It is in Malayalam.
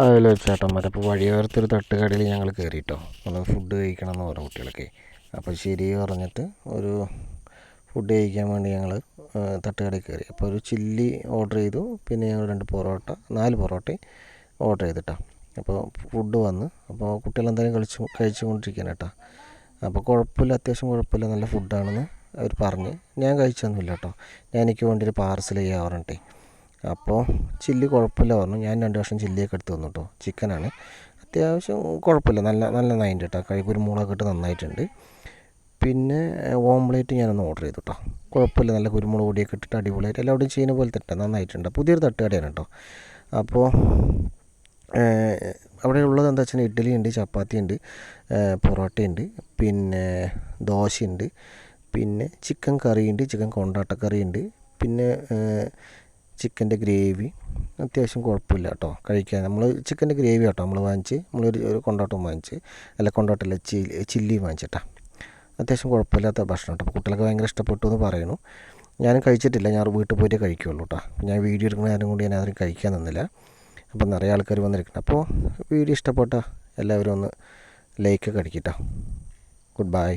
അതിൽ ചേട്ടന്മാർ അപ്പോൾ വഴിയോരത്തൊരു തട്ടുകടയിൽ ഞങ്ങൾ കയറി കേട്ടോ. ഒന്ന് ഫുഡ് കഴിക്കണം എന്ന് പറഞ്ഞു കുട്ടികളൊക്കെ. അപ്പോൾ ശരി പറഞ്ഞിട്ട് ഒരു ഫുഡ് കഴിക്കാൻ വേണ്ടി ഞങ്ങൾ തട്ടുകടയിൽ കയറി. അപ്പോൾ ഒരു ചില്ലി ഓർഡർ ചെയ്തു. പിന്നെ ഞങ്ങൾ 4 പൊറോട്ടയും ഓർഡർ ചെയ്തിട്ടാ. അപ്പോൾ ഫുഡ് വന്ന് അപ്പോൾ കുട്ടികളെന്തായാലും കഴിച്ചുകൊണ്ടിരിക്കുകയാണ് കേട്ടോ. അപ്പോൾ കുഴപ്പമില്ല, അത്യാവശ്യം കുഴപ്പമില്ല, നല്ല ഫുഡാണെന്ന് അവർ പറഞ്ഞ്. ഞാൻ കഴിച്ചൊന്നുമില്ല കേട്ടോ. എനിക്ക് വേണ്ടി ഒരു പാർസൽ ചെയ്യാൻ പറഞ്ഞിട്ടേ. അപ്പോൾ ചില്ലി കുഴപ്പമില്ല പറഞ്ഞു. ഞാൻ 2 കഷ്ണം ചില്ലിയൊക്കെ എടുത്ത് തന്നു കേട്ടോ. ചിക്കനാണ്, അത്യാവശ്യം കുഴപ്പമില്ല, നന്നായിട്ട് കേട്ടോ. കുരുമുളകൊക്കെ ഇട്ട് നന്നായിട്ടുണ്ട്. പിന്നെ ഓംലേറ്റ് ഞാനൊന്ന് ഓർഡർ ചെയ്തു കേട്ടോ. കുഴപ്പമില്ല, നല്ല കുരുമുളക് പൊടിയൊക്കെ ഇട്ടിട്ട് അടിപൊളിയായിട്ട് എല്ലാവരുടെയും ചെയ്യുന്ന പോലെ തന്നെ നന്നായിട്ടുണ്ട്. പുതിയൊരു തട്ടുകടയാണ് കേട്ടോ. അപ്പോൾ അവിടെ ഉള്ളത് എന്താ വെച്ചാൽ ഇഡ്ഡലി ഉണ്ട്, ചപ്പാത്തി ഉണ്ട്, പൊറോട്ടയുണ്ട്, പിന്നെ ദോശയുണ്ട്, പിന്നെ ചിക്കൻ കറിയുണ്ട്, ചിക്കൻ കൊണ്ടാട്ടക്കറിയുണ്ട്, പിന്നെ ചിക്കൻ്റെ ഗ്രേവി അത്യാവശ്യം കുഴപ്പമില്ല കേട്ടോ കഴിക്കാൻ. നമ്മൾ ചിക്കൻ്റെ ഗ്രേവി കേട്ടോ നമ്മൾ നമ്മളൊരു കൊണ്ടാട്ടം കൊണ്ടാട്ടമല്ല, ചില്ലി വാങ്ങിച്ചിട്ടാ. അത്യാവശ്യം കുഴപ്പമില്ലാത്ത ഭക്ഷണം കേട്ടോ. അപ്പോൾ കുട്ടികളൊക്കെ ഭയങ്കര ഇഷ്ടപ്പെട്ടു എന്ന് പറയുന്നു. ഞാനും കഴിച്ചിട്ടില്ല, ഞാൻ വീട്ടിൽ പോയിട്ടേ കഴിക്കുകയുള്ളൂ കേട്ടോ. ഞാൻ വീഡിയോ എടുക്കുന്ന നേരം കൊണ്ട് ഞാൻ അതിന് കഴിക്കാൻ നിന്നില്ല. അപ്പം നിറയെ ആൾക്കാർ വന്നിരിക്കണം. അപ്പോൾ വീഡിയോ ഇഷ്ടപ്പെട്ട എല്ലാവരും ഒന്ന് ലൈക്കൊക്കെ അടിക്കട്ടോ. Good bye.